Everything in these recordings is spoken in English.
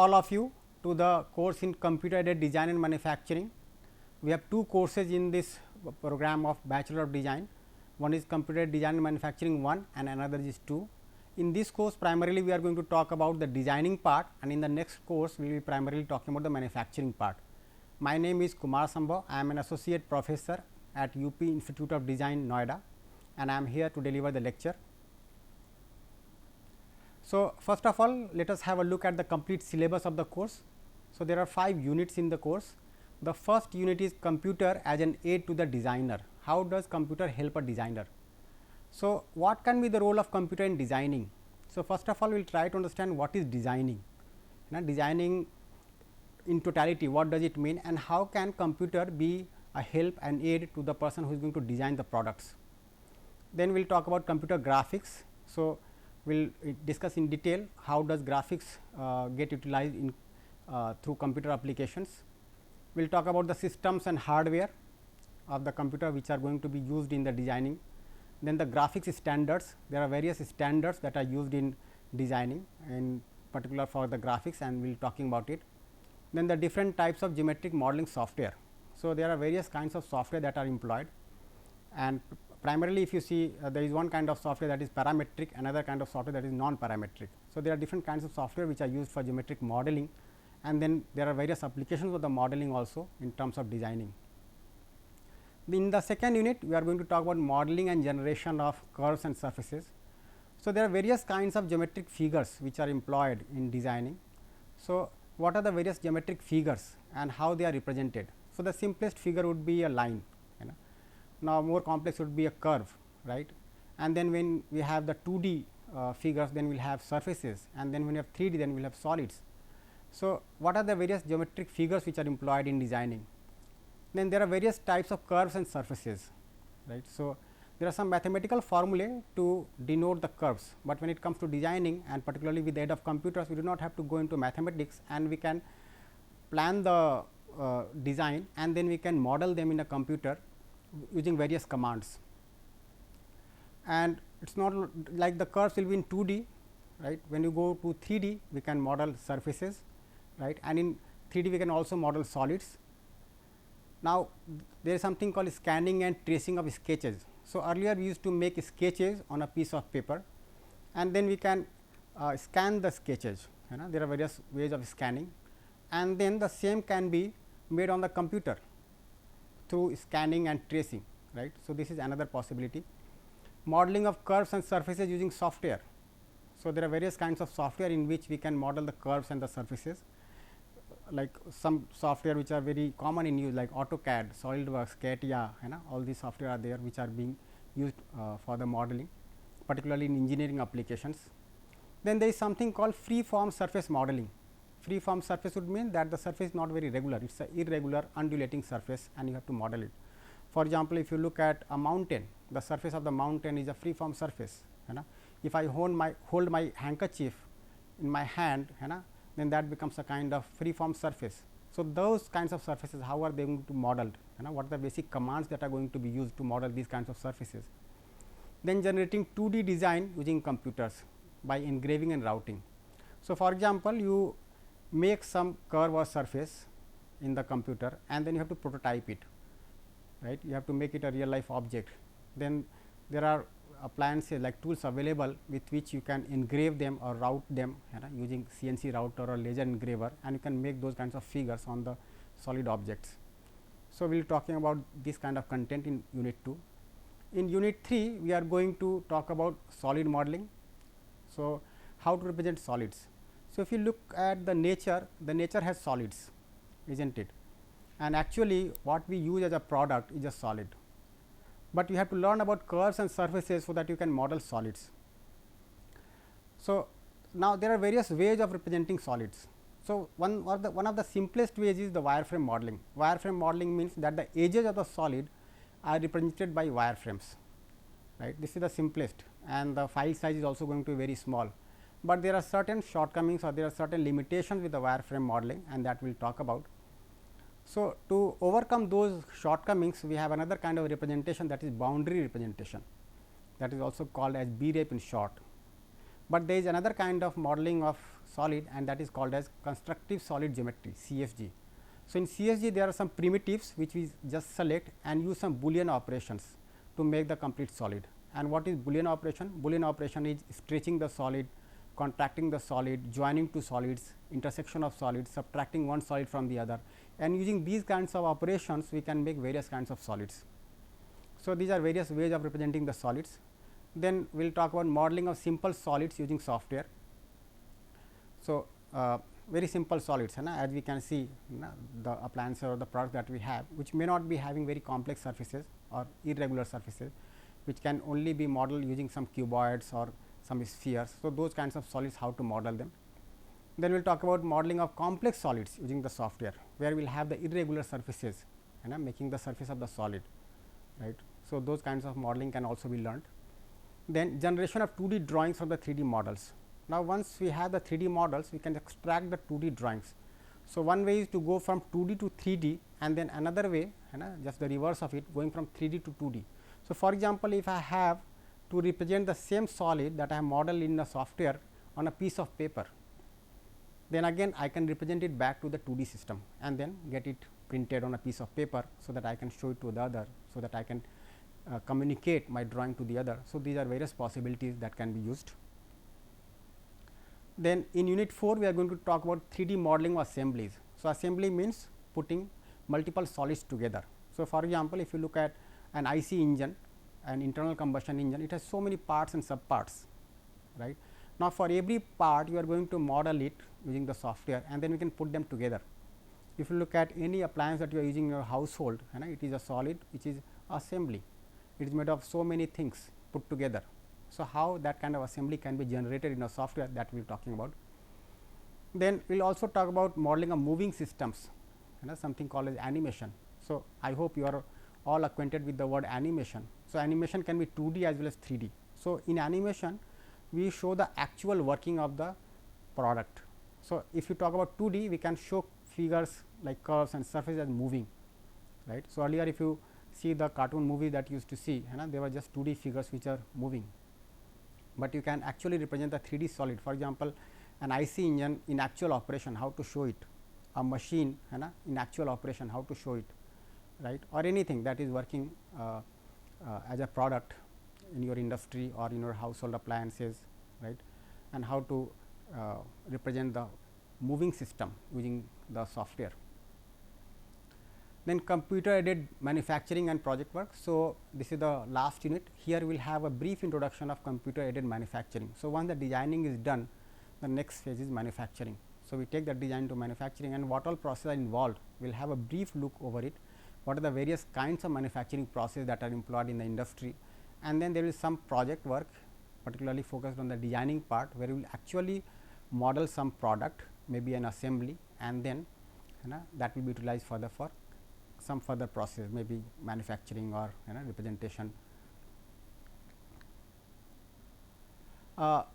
all of you to the course in computer aided design and manufacturing. We have two courses in this program of Bachelor of Design. One is computer aided design and manufacturing 1 and another is 2. In this course primarily we are going to talk about the designing part, and in the next course we will be primarily talking about the manufacturing part. My name is Kumar Sambhav. I am an associate professor at UP Institute of Design, Noida, and I am here to deliver the lecture. So, first of all, let us have a look at the complete syllabus of the course. So, there are 5 units in the course. The first unit is computer as an aid to the designer. How does computer help a designer? So, what can be the role of computer in designing? So, first of all, we will try to understand what is designing. Designing in totality, what does it mean, and how can computer be a help and aid to the person who is going to design the products. Then we will talk about computer graphics. So, we will discuss in detail how does graphics get utilized in through computer applications. We will talk about the systems and hardware of the computer which are going to be used in the designing. Then the graphics standards, there are various standards that are used in designing, in particular for the graphics, and we will talking about it. Then the different types of geometric modeling software. So, there are various kinds of software that are employed, and primarily if you see there is one kind of software that is parametric, another kind of software that is non-parametric. So, there are different kinds of software which are used for geometric modeling, and then there are various applications of the modeling also in terms of designing. In the second unit, we are going to talk about modeling and generation of curves and surfaces. So, there are various kinds of geometric figures which are employed in designing. So, what are the various geometric figures and how they are represented? So, the simplest figure would be a line. Now, more complex would be a curve, right? And then when we have the 2D figures, then we will have surfaces, and then when we have 3D, then we will have solids. So, what are the various geometric figures which are employed in designing? Then there are various types of curves and surfaces, right. So, there are some mathematical formulae to denote the curves, but when it comes to designing and particularly with the aid of computers, we do not have to go into mathematics, and we can plan the design, and then we can model them in a computer using various commands. And it is not like the curves will be in 2D, right. When you go to 3D, we can model surfaces, right, and in 3D we can also model solids. Now, there is something called scanning and tracing of sketches. So, earlier we used to make sketches on a piece of paper, and then we can scan the sketches. There are various ways of scanning, and then the same can be made on the computer through scanning and tracing, right. So, this is another possibility. Modeling of curves and surfaces using software. So, there are various kinds of software in which we can model the curves and the surfaces, like some software which are very common in use like AutoCAD, SolidWorks, CATIA, all these software are there which are being used for the modeling, particularly in engineering applications. Then there is something called free form surface modeling. Free form surface would mean that the surface is not very regular, it is an irregular undulating surface, and you have to model it. For example, if you look at a mountain, the surface of the mountain is a free form surface. If I hold my handkerchief in my hand, then that becomes a kind of free form surface. So, those kinds of surfaces, how are they going to be modeled? What are the basic commands that are going to be used to model these kinds of surfaces? Then generating 2D design using computers by engraving and routing. So, for example, you make some curve or surface in the computer, and then you have to prototype it, right. You have to make it a real life object. Then there are appliances like tools available with which you can engrave them or route them using CNC router or laser engraver, and you can make those kinds of figures on the solid objects. So, we will be talking about this kind of content in unit 2. In unit 3, we are going to talk about solid modeling. So, how to represent solids. So, if you look at the nature has solids, isn't it, and actually what we use as a product is a solid, but you have to learn about curves and surfaces so that you can model solids. So, now there are various ways of representing solids. So, one of the simplest ways is the wireframe modeling. Wireframe modeling means that the edges of the solid are represented by wireframes, right. This is the simplest, and the file size is also going to be very small, but there are certain shortcomings or there are certain limitations with the wireframe modeling, and that we will talk about. So, to overcome those shortcomings, we have another kind of representation, that is boundary representation, that is also called as BREP in short. But there is another kind of modeling of solid, and that is called as constructive solid geometry, CSG. So, in CSG there are some primitives which we just select and use some Boolean operations to make the complete solid. And what is Boolean operation? Boolean operation is stretching the solid, contracting the solid, joining two solids, intersection of solids, subtracting one solid from the other, and using these kinds of operations we can make various kinds of solids. So, these are various ways of representing the solids. Then we will talk about modeling of simple solids using software. So, very simple solids, as we can see, the appliance or the product that we have, which may not be having very complex surfaces or irregular surfaces, which can only be modeled using some cuboids or some spheres. So, those kinds of solids, how to model them. Then we will talk about modeling of complex solids using the software, where we will have the irregular surfaces, making the surface of the solid, right. So, those kinds of modeling can also be learned. Then generation of 2D drawings from the 3D models. Now, once we have the 3D models, we can extract the 2D drawings. So, one way is to go from 2D to 3D, and then another way, just the reverse of it, going from 3D to 2D. So, for example, if I have to represent the same solid that I have modeled in the software on a piece of paper, then again I can represent it back to the 2D system and then get it printed on a piece of paper, so that I can show it to the other, so that I can communicate my drawing to the other. So, these are various possibilities that can be used. Then in unit 4 we are going to talk about 3D modeling of assemblies. So, assembly means putting multiple solids together. So, for example, if you look at an IC engine, an internal combustion engine, it has so many parts and subparts, right. Now, for every part you are going to model it using the software, and then we can put them together. If you look at any appliance that you are using in your household, it is a solid which is assembly. It is made of so many things put together. So, how that kind of assembly can be generated in a software, that we are talking about. Then we will also talk about modeling of moving systems, something called as animation. So, I hope you are all acquainted with the word animation. So, animation can be 2D as well as 3D. So, in animation we show the actual working of the product. So, if you talk about 2D, we can show figures like curves and surfaces as moving, right. So, earlier if you see the cartoon movie that you used to see, they were just 2D figures which are moving, but you can actually represent the 3D solid. For example, an IC engine in actual operation, how to show it, a machine in actual operation, how to show it, right, or anything that is working as a product in your industry or in your household appliances, right, and how to represent the moving system using the software. Then computer aided manufacturing and project work. So, this is the last unit. Here we will have a brief introduction of computer aided manufacturing. So, once the designing is done, the next phase is manufacturing. So, we take the design to manufacturing, and what all processes are involved, we will have a brief look over it. What are the various kinds of manufacturing process that are employed in the industry, and then there is some project work particularly focused on the designing part, where we will actually model some product, maybe an assembly, and then that will be utilized further for some further process, maybe manufacturing or representation.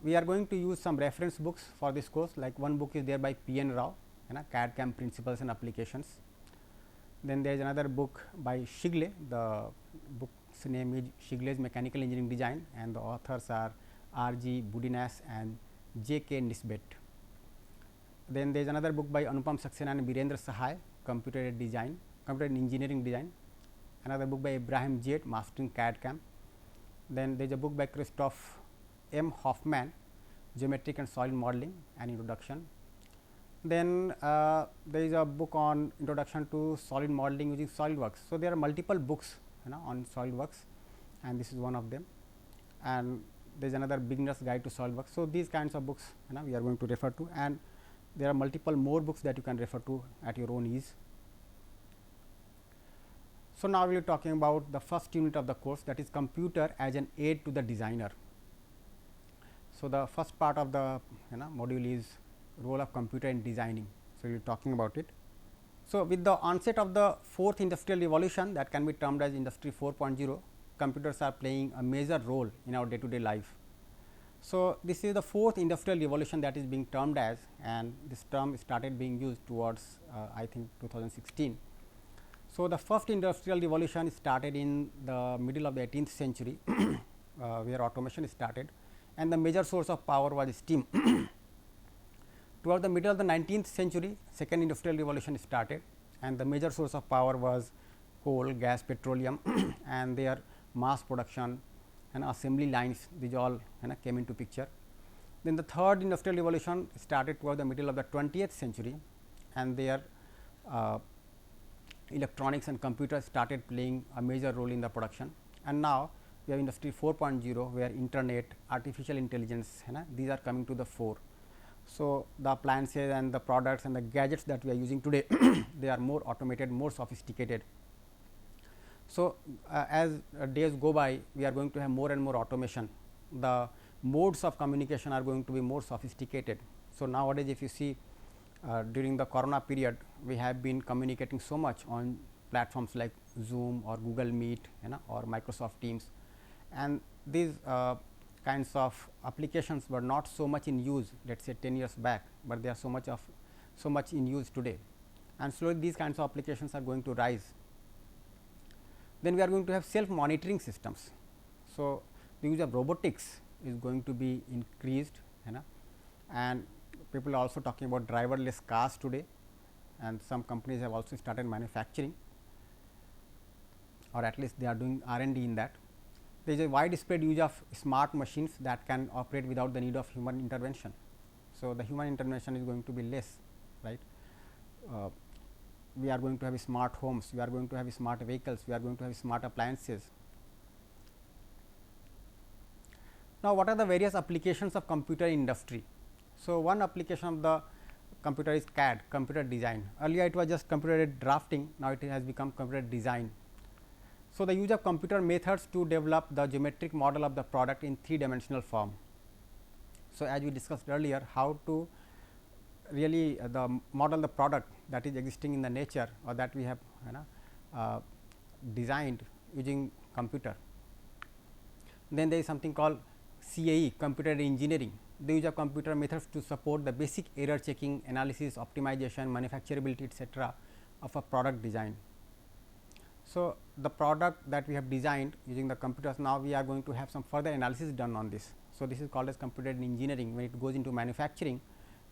We are going to use some reference books for this course, like one book is there by P.N. Rao, CAD/CAM Principles and Applications. Then there is another book by Shigle, the book's name is Shigle's Mechanical Engineering Design, and the authors are R.G. Budinas and J.K. Nisbet. Then there is another book by Anupam Saxena and Birendra Sahai, Computer Aided Design, Computer Engineering Design. Another book by Ibrahim Jade, Mastering CAD/CAM. Then there is a book by Christoph M. Hoffman, Geometric and Solid Modeling, an Introduction. Then there is a book on Introduction to Solid Modeling using SolidWorks. So, there are multiple books on SolidWorks, and this is one of them, and there is another Beginner's Guide to SolidWorks. So, these kinds of books we are going to refer to, and there are multiple more books that you can refer to at your own ease. So, now we are talking about the first unit of the course, that is computer as an aid to the designer. So, the first part of the module is role of computer in designing. So, we will be talking about it. So, with the onset of the fourth industrial revolution, that can be termed as Industry 4.0, computers are playing a major role in our day to day life. So, this is the fourth industrial revolution that is being termed as, and this term started being used towards I think 2016. So, the first industrial revolution started in the middle of the 18th century where automation started, and the major source of power was steam. Toward the middle of the 19th century, second industrial revolution started, and the major source of power was coal, gas, petroleum and their mass production and assembly lines, these all came into picture. Then the third industrial revolution started toward the middle of the 20th century, and their electronics and computers started playing a major role in the production. And now we have industry 4.0, where internet, artificial intelligence, these are coming to the fore. So, the appliances and the products and the gadgets that we are using today they are more automated, more sophisticated. So, as days go by, we are going to have more and more automation. The modes of communication are going to be more sophisticated. So, nowadays if you see during the corona period, we have been communicating so much on platforms like Zoom or Google Meet or Microsoft Teams, and these kinds of applications were not so much in use, let us say 10 years back, but they are so much in use today, and slowly these kinds of applications are going to rise. Then we are going to have self monitoring systems. So, the use of robotics is going to be increased, and people are also talking about driverless cars today, and some companies have also started manufacturing, or at least they are doing R&D in that. There is a widespread use of smart machines that can operate without the need of human intervention. So, the human intervention is going to be less, right. We are going to have smart homes, we are going to have smart vehicles, we are going to have smart appliances. Now, what are the various applications of computer industry? So, one application of the computer is CAD, computer design. Earlier it was just computer drafting, now it has become computer design. So, the use of computer methods to develop the geometric model of the product in 3-dimensional form. So, as we discussed earlier, how to really model the product that is existing in the nature, or that we have designed using computer. Then there is something called CAE, computer engineering, the use of computer methods to support the basic error checking, analysis, optimization, manufacturability, etc. of a product design. So, the product that we have designed using the computers, now we are going to have some further analysis done on this. So, this is called as computer engineering. When it goes into manufacturing,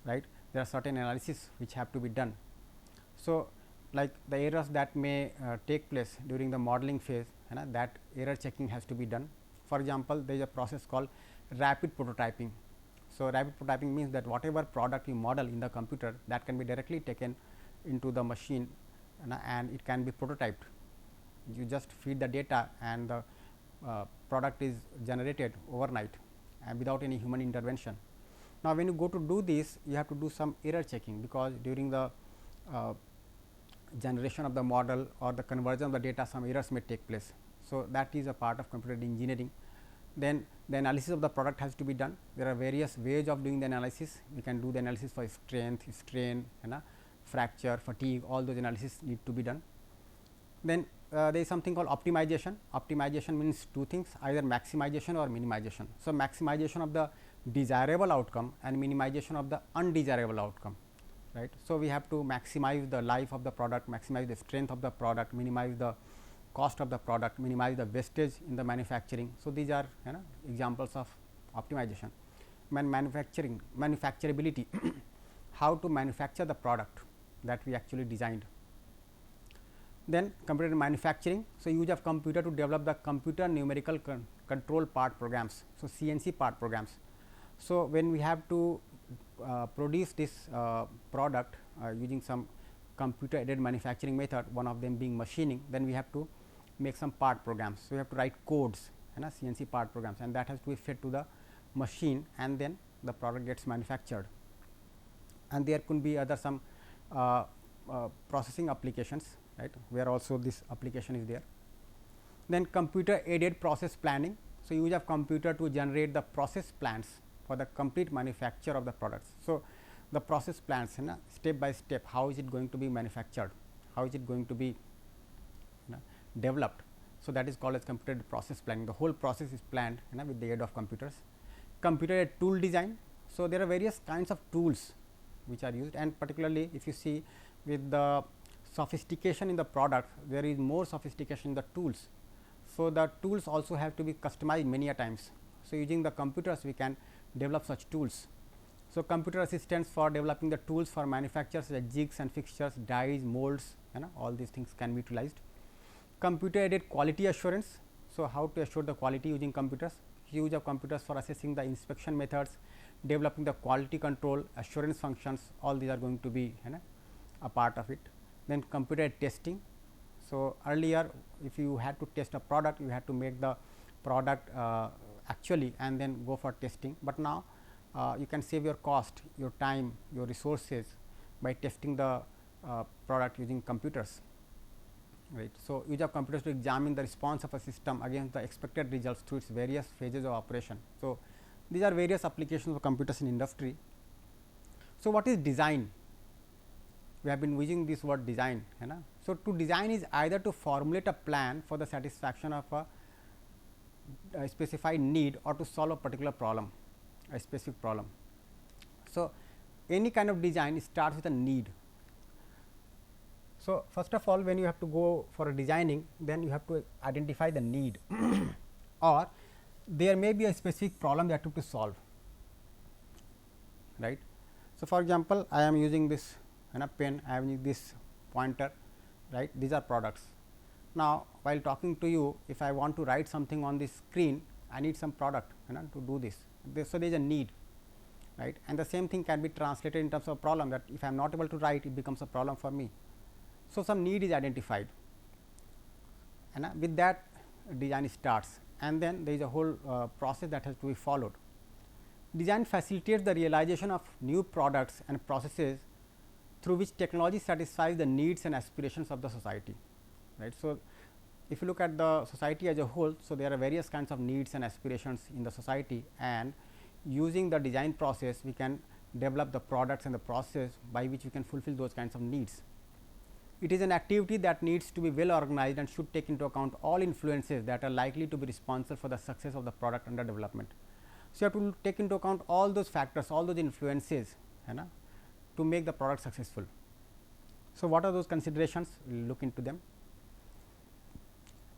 right, there are certain analysis which have to be done. So, like the errors that may take place during the modeling phase, that error checking has to be done. For example, there is a process called rapid prototyping. So, rapid prototyping means that whatever product you model in the computer, that can be directly taken into the machine and it can be prototyped. You just feed the data and the product is generated overnight and without any human intervention. Now, when you go to do this, you have to do some error checking, because during the generation of the model or the conversion of the data, some errors may take place. So, that is a part of computer engineering. Then the analysis of the product has to be done. There are various ways of doing the analysis. We can do the analysis for strength, strain, fracture, fatigue, all those analysis need to be done. Then there is something called optimization. Optimization means two things, either maximization or minimization. So, maximization of the desirable outcome and minimization of the undesirable outcome, right. So, we have to maximize the life of the product, maximize the strength of the product, minimize the cost of the product, minimize the wastage in the manufacturing. So, these are examples of optimization. Manufacturability how to manufacture the product that we actually designed. Then computer manufacturing. So, use of computer to develop the computer numerical control part programs. So, CNC part programs. So, when we have to produce this product using some computer aided manufacturing method, one of them being machining, then we have to make some part programs. So, we have to write codes, CNC part programs, and that has to be fed to the machine, and then the product gets manufactured. And there could be other some processing applications, right, where also this application is there. Then computer aided process planning. So, use of computer to generate the process plans for the complete manufacture of the products. So, the process plans, step by step, how is it going to be manufactured, how is it going to be developed. So, that is called as computer process planning. The whole process is planned with the aid of computers. Computer tool design. So, there are various kinds of tools which are used, and particularly if you see with the sophistication in the product, there is more sophistication in the tools. So, the tools also have to be customized many a times. So, using the computers we can develop such tools. So, computer assistance for developing the tools for manufacturers like jigs and fixtures, dies, molds, all these things can be utilized. Computer aided quality assurance. So, how to assure the quality using computers, use of computers for assessing the inspection methods, developing the quality control, assurance functions, all these are going to be a part of it. Then computer aided testing. So, earlier if you had to test a product, you had to make the product actually and then go for testing, but now you can save your cost, your time, your resources by testing the product using computers, right. So, use of computers to examine the response of a system against the expected results through its various phases of operation. So, these are various applications of computers in industry. So, what is design? We have been using this word design. So, to design is either to formulate a plan for the satisfaction of a specified need or to solve a particular problem, a specific problem. So, any kind of design starts with a need. So, first of all, when you have to go for a designing, then you have to identify the need or there may be a specific problem that you have to solve, right. So, for example, I am using this pen, I am using this pointer, right. These are products. Now, while talking to you, if I want to write something on this screen, I need some product to do this. So, there is a need, right, and the same thing can be translated in terms of problem, that if I am not able to write, it becomes a problem for me. So, some need is identified, and with that design starts, and then there is a whole process that has to be followed. Design facilitates the realization of new products and processes through which technology satisfies the needs and aspirations of the society, right. So, if you look at the society as a whole, so there are various kinds of needs and aspirations in the society, and using the design process we can develop the products and the process by which we can fulfill those kinds of needs. It is an activity that needs to be well organized and should take into account all influences that are likely to be responsible for the success of the product under development. So, you have to take into account all those factors, all those influences to make the product successful. So, what are those considerations? We will look into them.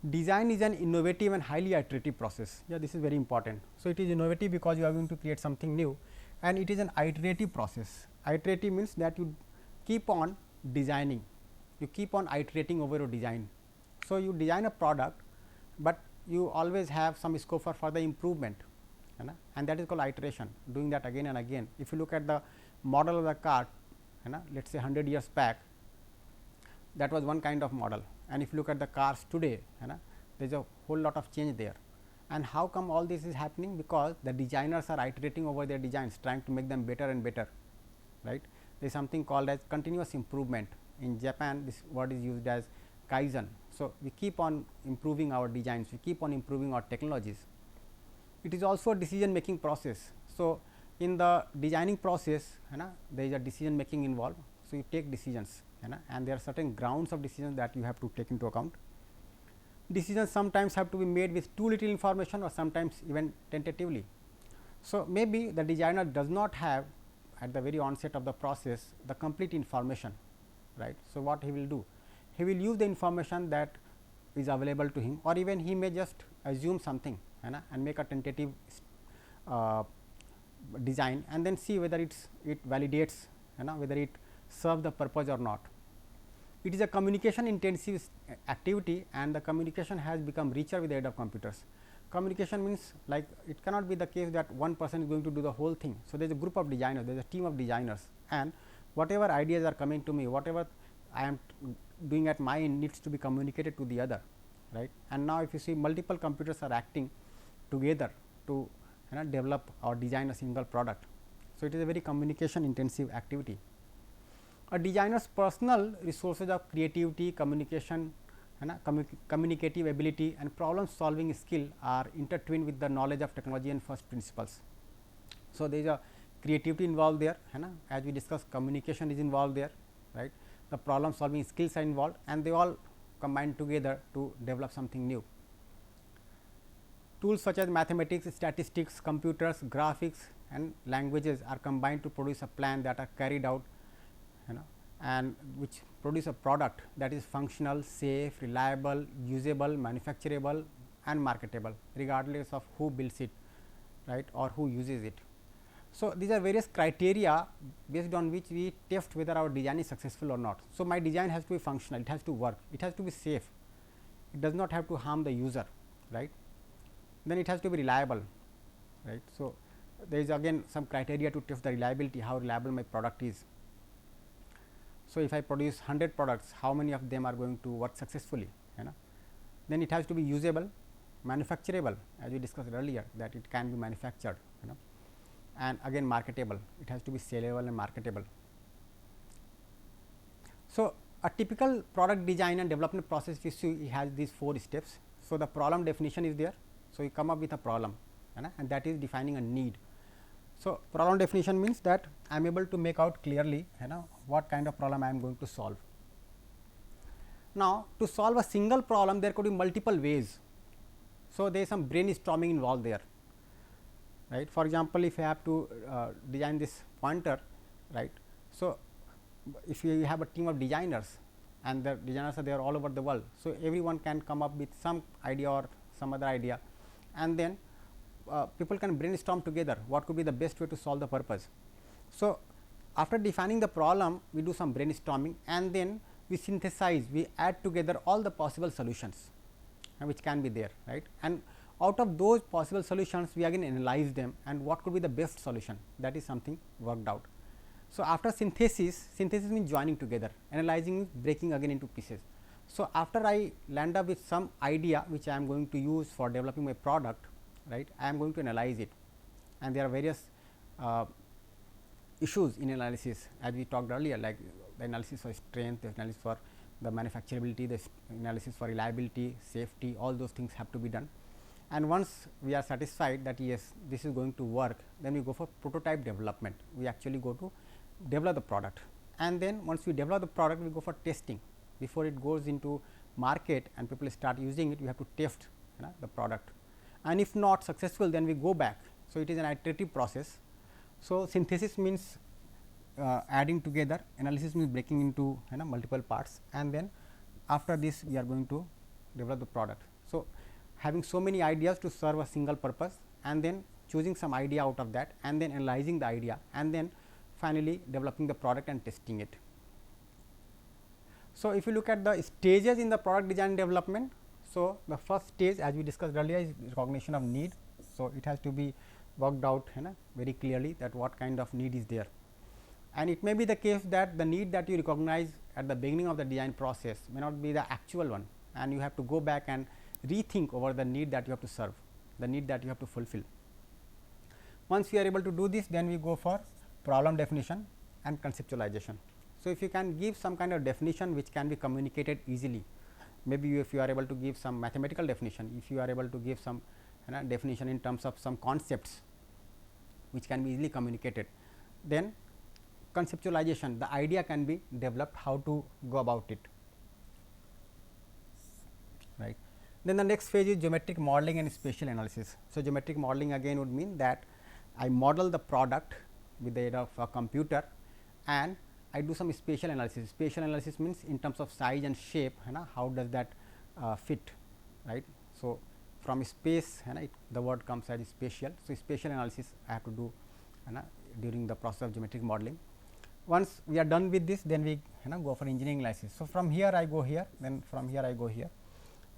Design is an innovative and highly iterative process. Yeah, this is very important. So, it is innovative because you are going to create something new, and it is an iterative process. Iterative means that you keep on designing, you keep on iterating over your design. So, you design a product, but you always have some scope for further improvement, and that is called iteration, doing that again and again. If you look at the model of the car, let us say 100 years back, that was one kind of model, and if you look at the cars today, there is a whole lot of change there. And how come all this is happening? Because the designers are iterating over their designs, trying to make them better and better, right. There is something called as continuous improvement. In Japan, this word is used as Kaizen. So, we keep on improving our designs, we keep on improving our technologies. It is also a decision making process. So, in the designing process, there is a decision making involved. So, you take decisions, and there are certain grounds of decisions that you have to take into account. Decisions sometimes have to be made with too little information or sometimes even tentatively. So, maybe the designer does not have at the very onset of the process the complete information, right. So, what he will do? He will use the information that is available to him, or even he may just assume something and make a tentative design, and then see whether it validates, whether it serves the purpose or not. It is a communication intensive activity, and the communication has become richer with the aid of computers. Communication means, like, it cannot be the case that one person is going to do the whole thing. So, there is a group of designers, there is a team of designers, and whatever ideas are coming to me, whatever I am doing at my end needs to be communicated to the other, right. And now, if you see, multiple computers are acting together to develop or design a single product. So, it is a very communication intensive activity. A designer's personal resources of creativity, communication, communicative ability and problem solving skill are intertwined with the knowledge of technology and first principles. So, there is a creativity involved there, as we discussed, communication is involved there, right. The problem solving skills are involved, and they all combine together to develop something new. Tools such as mathematics, statistics, computers, graphics and languages are combined to produce a plan that are carried out, and which produce a product that is functional, safe, reliable, usable, manufacturable and marketable regardless of who builds it, right, or who uses it. So, these are various criteria based on which we test whether our design is successful or not. So, my design has to be functional, it has to work, it has to be safe, it does not have to harm the user, right. Then it has to be reliable, right. So, there is again some criteria to test the reliability, how reliable my product is. So, if I produce 100 products, how many of them are going to work successfully, you know. Then it has to be usable, manufacturable, as we discussed earlier, that it can be manufactured, you know, and again marketable, it has to be sellable and marketable. So, a typical product design and development process, if you see, it has these 4 steps. So, the problem definition is there. So, you come up with a problem, you know, and that is defining a need. So, problem definition means that I am able to make out clearly, you know, what kind of problem I am going to solve. Now, to solve a single problem, there could be multiple ways. So, there is some brainstorming involved there, right. For example, if I have to design this pointer, right. So, if you have a team of designers and the designers are there all over the world. So, everyone can come up with some idea or some other idea, and then people can brainstorm together what could be the best way to solve the purpose. So, after defining the problem, we do some brainstorming and then we synthesize, we add together all the possible solutions which can be there, right. And out of those possible solutions, we again analyze them and what could be the best solution, that is something worked out. So, after synthesis, synthesis means joining together, analyzing means breaking again into pieces. So, after I land up with some idea which I am going to use for developing my product, right, I am going to analyze it, and there are various issues in analysis, as we talked earlier, like the analysis for strength, the analysis for the manufacturability, the analysis for reliability, safety, all those things have to be done. And once we are satisfied that yes, this is going to work, then we go for prototype development. We actually go to develop the product, and then once we develop the product, we go for testing. Before it goes into market and people start using it, we have to test, you know, the product, and if not successful, then we go back. So, it is an iterative process. So, synthesis means adding together, analysis means breaking into, you know, multiple parts, and then after this we are going to develop the product. So, having so many ideas to serve a single purpose, and then choosing some idea out of that, and then analyzing the idea, and then finally developing the product and testing it. So, if you look at the stages in the product design development, so the first stage, as we discussed earlier, is recognition of need. So, it has to be worked out, you know, very clearly that what kind of need is there, and it may be the case that the need that you recognize at the beginning of the design process may not be the actual one, and you have to go back and rethink over the need that you have to serve, the need that you have to fulfill. Once we are able to do this, then we go for problem definition and conceptualization. So, if you can give some kind of definition which can be communicated easily, maybe if you are able to give some mathematical definition, if you are able to give some, you know, definition in terms of some concepts which can be easily communicated, then conceptualization, the idea can be developed how to go about it, right. Then the next phase is geometric modeling and spatial analysis. So, geometric modeling again would mean that I model the product with the aid of a computer, and I do some spatial analysis. Spatial analysis means in terms of size and shape, you know, how does that fit, right. So, from space, you know, the word comes as spatial. So, spatial analysis I have to do, you know, during the process of geometric modeling. Once we are done with this, then we, you know, go for engineering analysis. So, from here I go here, then from here I go here.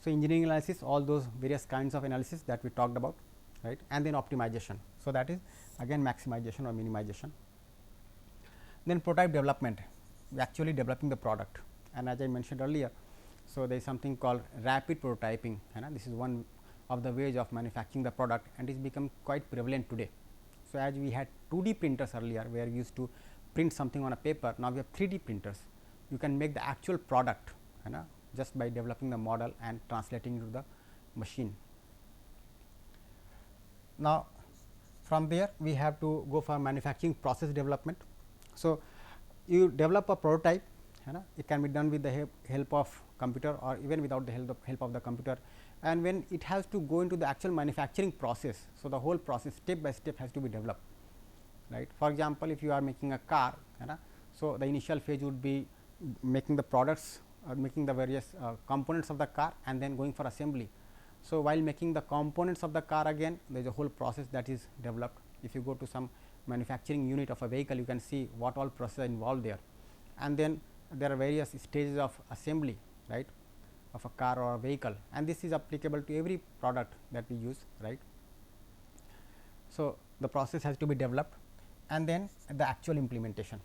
So, engineering analysis, all those various kinds of analysis that we talked about, right, and then optimization. So, that is again maximization or minimization. Then prototype development, we actually developing the product, and as I mentioned earlier, so there is something called rapid prototyping, you know, this is one of the ways of manufacturing the product, and it is become quite prevalent today. So, as we had 2D printers earlier, where we used to print something on a paper, now we have 3D printers. You can make the actual product, you know, just by developing the model and translating into the machine. Now, from there we have to go for manufacturing process development. So, you develop a prototype, you know, it can be done with the help of computer or even without the help of the computer, and when it has to go into the actual manufacturing process. So, the whole process step by step has to be developed, right. For example, if you are making a car, you know, so the initial phase would be making the products, making the various components of the car, and then going for assembly. So, while making the components of the car, again there is a whole process that is developed. If you go to some manufacturing unit of a vehicle, you can see what all process involved there, and then there are various stages of assembly, right, of a car or a vehicle, and this is applicable to every product that we use, right. So, the process has to be developed and then the actual implementation.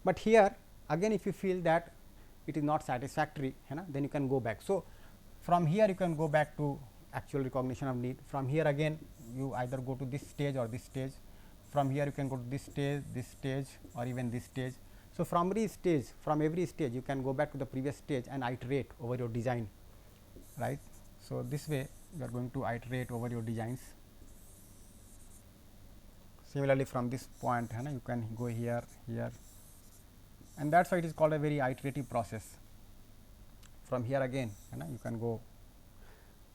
But here again, if you feel that it is not satisfactory, then you can go back. So, from here you can go back to actual recognition of need. From here again you either go to this stage or this stage. From here you can go to this stage or even this stage. So, from every stage you can go back to the previous stage and iterate over your design, right. So, this way you are going to iterate over your designs. Similarly, from this point you can go here, and that is why it is called a very iterative process. From here again you can go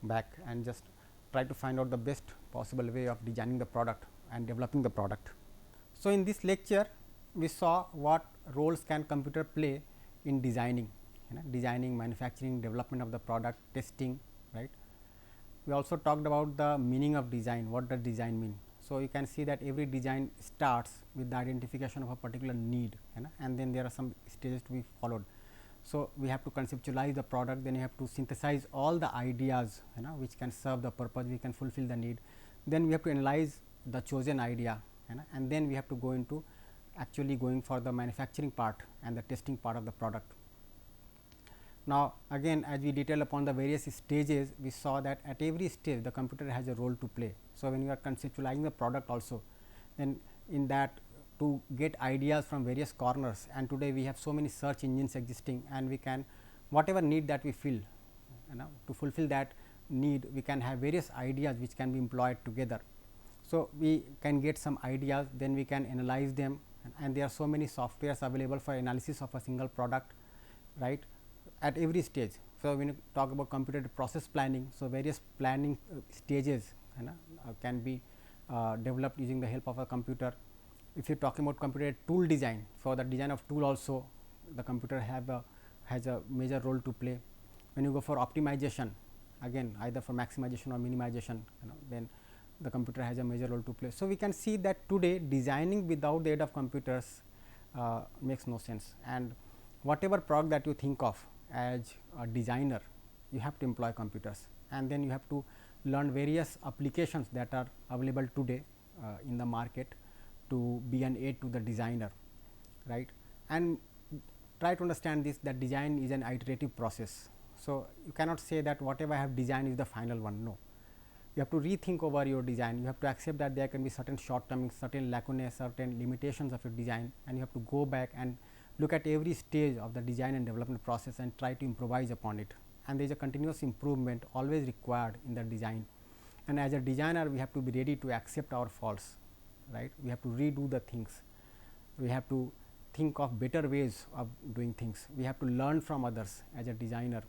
back and just try to find out the best possible way of designing the product and developing the product. So, in this lecture we saw what roles can computer play in designing, manufacturing, development of the product, testing, right. We also talked about the meaning of design, what does design mean. So, you can see that every design starts with the identification of a particular need, and then there are some stages to be followed. So, we have to conceptualize the product, then you have to synthesize all the ideas which can serve the purpose, we can fulfill the need. Then we have to analyze the chosen idea, and then we have to go into actually going for the manufacturing part and the testing part of the product. Now, again as we detail upon the various stages, we saw that at every stage the computer has a role to play. So, when you are conceptualizing the product also, then in that to get ideas from various corners, and today we have so many search engines existing, and we can whatever need that we feel, to fulfill that need we can have various ideas which can be employed together. So, we can get some ideas, then we can analyze them, and there are so many softwares available for analysis of a single product, right, at every stage. So, when you talk about computer process planning, so various planning stages can be developed using the help of a computer. If you are talking about computer tool design, for the design of tool also the computer has a major role to play. When you go for optimization, again either for maximization or minimization, then the computer has a major role to play. So, we can see that today designing without the aid of computers makes no sense, and whatever product that you think of as a designer, you have to employ computers, and then you have to learn various applications that are available today in the market to be an aid to the designer, right. And try to understand this, that design is an iterative process. So, you cannot say that whatever I have designed is the final one. No, you have to rethink over your design, you have to accept that there can be certain shortcomings, certain lacunae, certain limitations of your design, and you have to go back and look at every stage of the design and development process and try to improvise upon it, and there is a continuous improvement always required in the design. And as a designer we have to be ready to accept our faults, right. We have to redo the things, we have to think of better ways of doing things, we have to learn from others as a designer,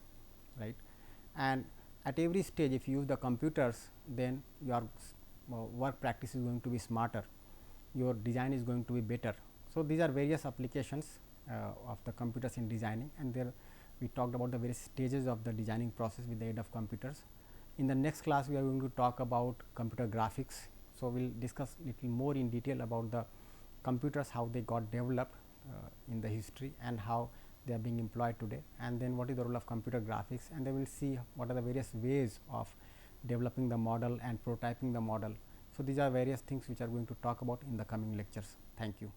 right. And at every stage if you use the computers, then your work practice is going to be smarter, your design is going to be better. So, these are various applications of the computers in designing, and there we talked about the various stages of the designing process with the aid of computers. In the next class we are going to talk about computer graphics. So, we will discuss little more in detail about the computers, how they got developed in the history and how they are being employed today, and then what is the role of computer graphics, and then we will see what are the various ways of developing the model and prototyping the model. So, these are various things which are going to talk about in the coming lectures. Thank you.